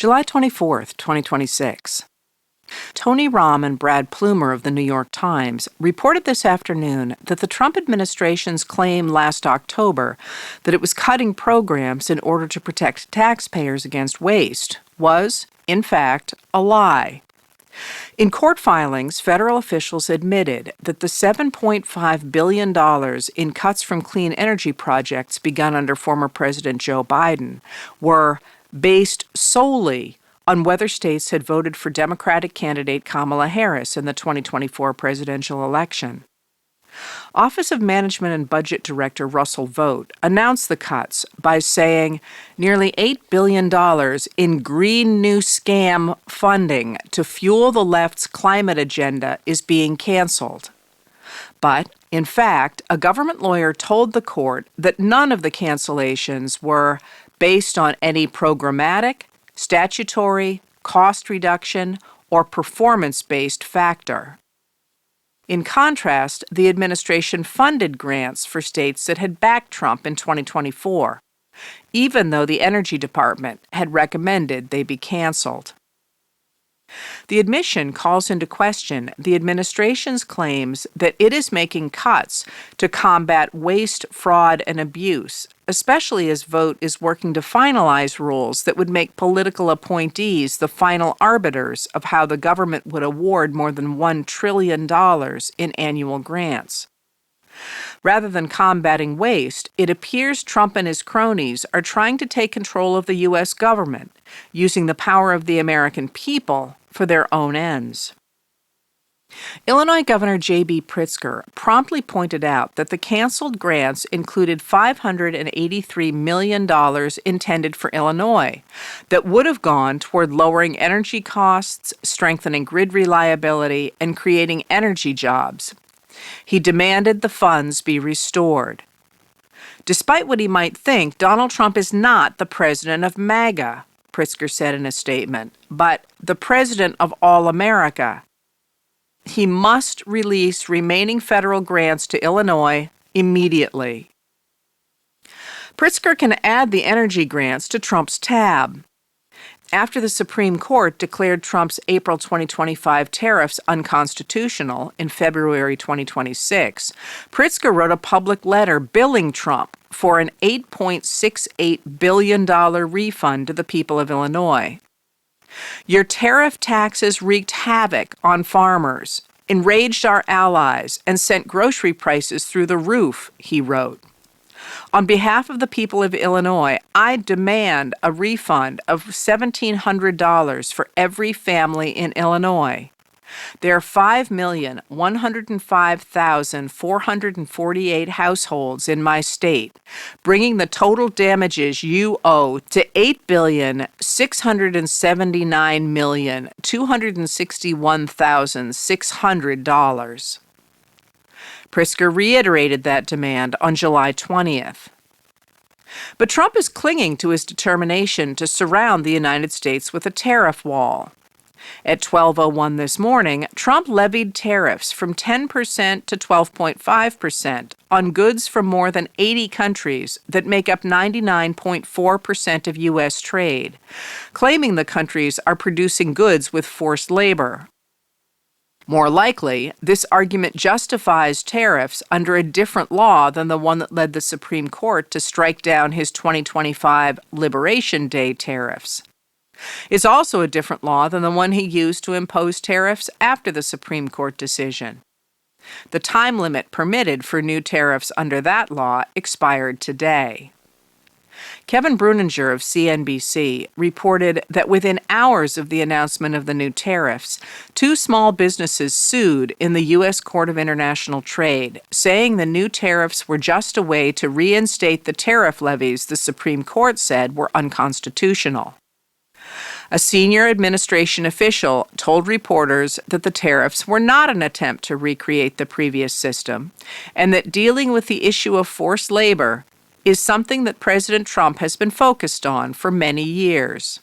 July 24th, 2026. Tony Rahm and Brad Plumer of the New York Times reported this afternoon that the Trump administration's claim last October that it was cutting programs in order to protect taxpayers against waste was, in fact, a lie. In court filings, federal officials admitted that the $7.5 billion in cuts from clean energy projects begun under former President Joe Biden were based solely on whether states had voted for Democratic candidate Kamala Harris in the 2024 presidential election. Office of Management and Budget Director Russell Vought announced the cuts by saying nearly $8 billion in green new scam funding to fuel the left's climate agenda is being canceled. But, in fact, a government lawyer told the court that none of the cancellations were based on any programmatic, statutory, cost reduction, or performance-based factor. In contrast, the administration funded grants for states that had backed Trump in 2024, even though the Energy Department had recommended they be canceled. The admission calls into question the administration's claims that it is making cuts to combat waste, fraud, and abuse, especially as Vought is working to finalize rules that would make political appointees the final arbiters of how the government would award more than $1 trillion in annual grants. Rather than combating waste, it appears Trump and his cronies are trying to take control of the U.S. government, using the power of the American people for their own ends. Illinois Governor J.B. Pritzker promptly pointed out that the canceled grants included $583 million intended for Illinois that would have gone toward lowering energy costs, strengthening grid reliability, and creating energy jobs. He demanded the funds be restored. Despite what he might think, Donald Trump is not the president of MAGA, Pritzker said in a statement, but the president of all America. He must release remaining federal grants to Illinois immediately. Pritzker can add the energy grants to Trump's tab. After the Supreme Court declared Trump's April 2025 tariffs unconstitutional in February 2026, Pritzker wrote a public letter billing Trump for an $8.68 billion refund to the people of Illinois. Your tariff taxes wreaked havoc on farmers, enraged our allies, and sent grocery prices through the roof, he wrote. On behalf of the people of Illinois, I demand a refund of $1,700 for every family in Illinois. There are 5,105,448 households in my state, bringing the total damages you owe to $8,679,261,600. Pritzker reiterated that demand on July 20th. But Trump is clinging to his determination to surround the United States with a tariff wall. At 12:01 this morning, Trump levied tariffs from 10% to 12.5% on goods from more than 80 countries that make up 99.4% of U.S. trade, claiming the countries are producing goods with forced labor. More likely, this argument justifies tariffs under a different law than the one that led the Supreme Court to strike down his 2025 Liberation Day tariffs. It's also a different law than the one he used to impose tariffs after the Supreme Court decision. The time limit permitted for new tariffs under that law expired today. Kevin Bruninger of CNBC reported that within hours of the announcement of the new tariffs, two small businesses sued in the U.S. Court of International Trade, saying the new tariffs were just a way to reinstate the tariff levies the Supreme Court said were unconstitutional. A senior administration official told reporters that the tariffs were not an attempt to recreate the previous system, and that dealing with the issue of forced labor is something that President Trump has been focused on for many years.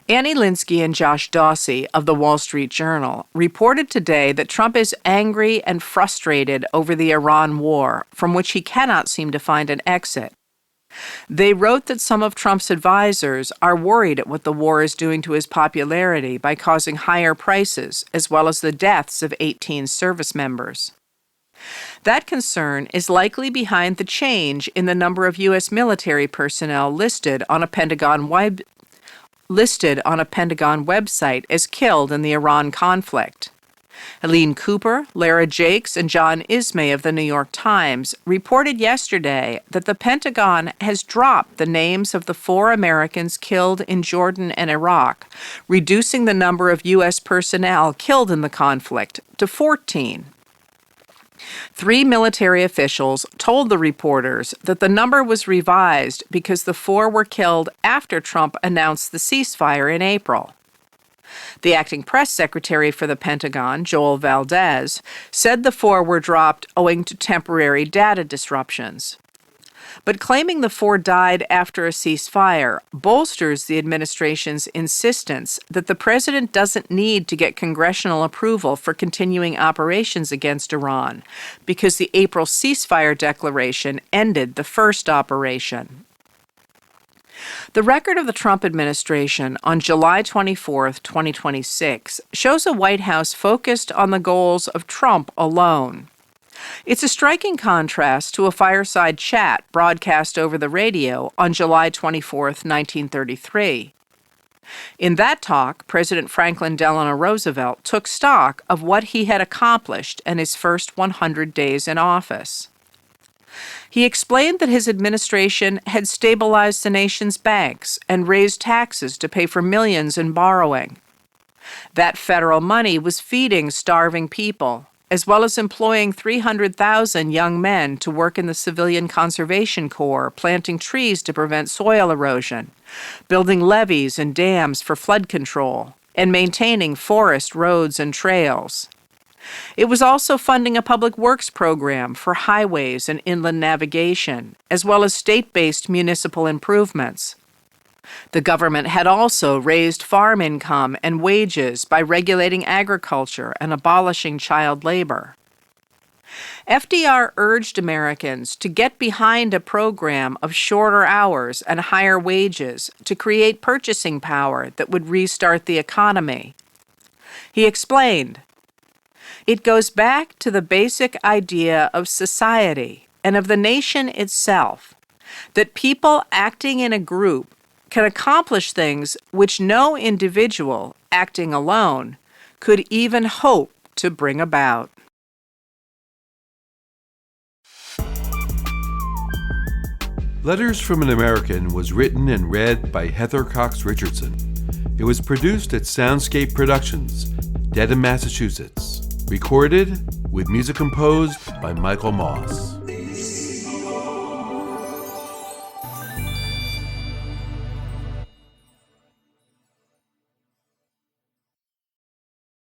Annie Linsky and Josh Dawsey of the Wall Street Journal reported today that Trump is angry and frustrated over the Iran war, from which he cannot seem to find an exit. They wrote that some of Trump's advisors are worried at what the war is doing to his popularity by causing higher prices, as well as the deaths of 18 service members. That concern is likely behind the change in the number of U.S. military personnel listed on a Pentagon website as killed in the Iran conflict. Helene Cooper, Lara Jakes, and John Ismay of the New York Times reported yesterday that the Pentagon has dropped the names of the 4 Americans killed in Jordan and Iraq, reducing the number of U.S. personnel killed in the conflict to 14. 3 military officials told the reporters that the number was revised because the 4 were killed after Trump announced the ceasefire in April. The acting press secretary for the Pentagon, Joel Valdez, said the 4 were dropped owing to temporary data disruptions. But claiming the 4 died after a ceasefire bolsters the administration's insistence that the president doesn't need to get congressional approval for continuing operations against Iran, because the April ceasefire declaration ended the first operation. The record of the Trump administration on July 24, 2026, shows a White House focused on the goals of Trump alone. It's a striking contrast to a fireside chat broadcast over the radio on July 24, 1933. In that talk, President Franklin Delano Roosevelt took stock of what he had accomplished in his first 100 days in office. He explained that his administration had stabilized the nation's banks and raised taxes to pay for millions in borrowing. That federal money was feeding starving people, as well as employing 300,000 young men to work in the Civilian Conservation Corps, planting trees to prevent soil erosion, building levees and dams for flood control, and maintaining forest roads and trails. It was also funding a public works program for highways and inland navigation, as well as state-based municipal improvements. The government had also raised farm income and wages by regulating agriculture and abolishing child labor. FDR urged Americans to get behind a program of shorter hours and higher wages to create purchasing power that would restart the economy. He explained, "It goes back to the basic idea of society and of the nation itself, that people acting in a group can accomplish things which no individual acting alone could even hope to bring about." Letters from an American was written and read by Heather Cox Richardson. It was produced at Soundscape Productions, Dedham, Massachusetts. Recorded with music composed by Michael Moss.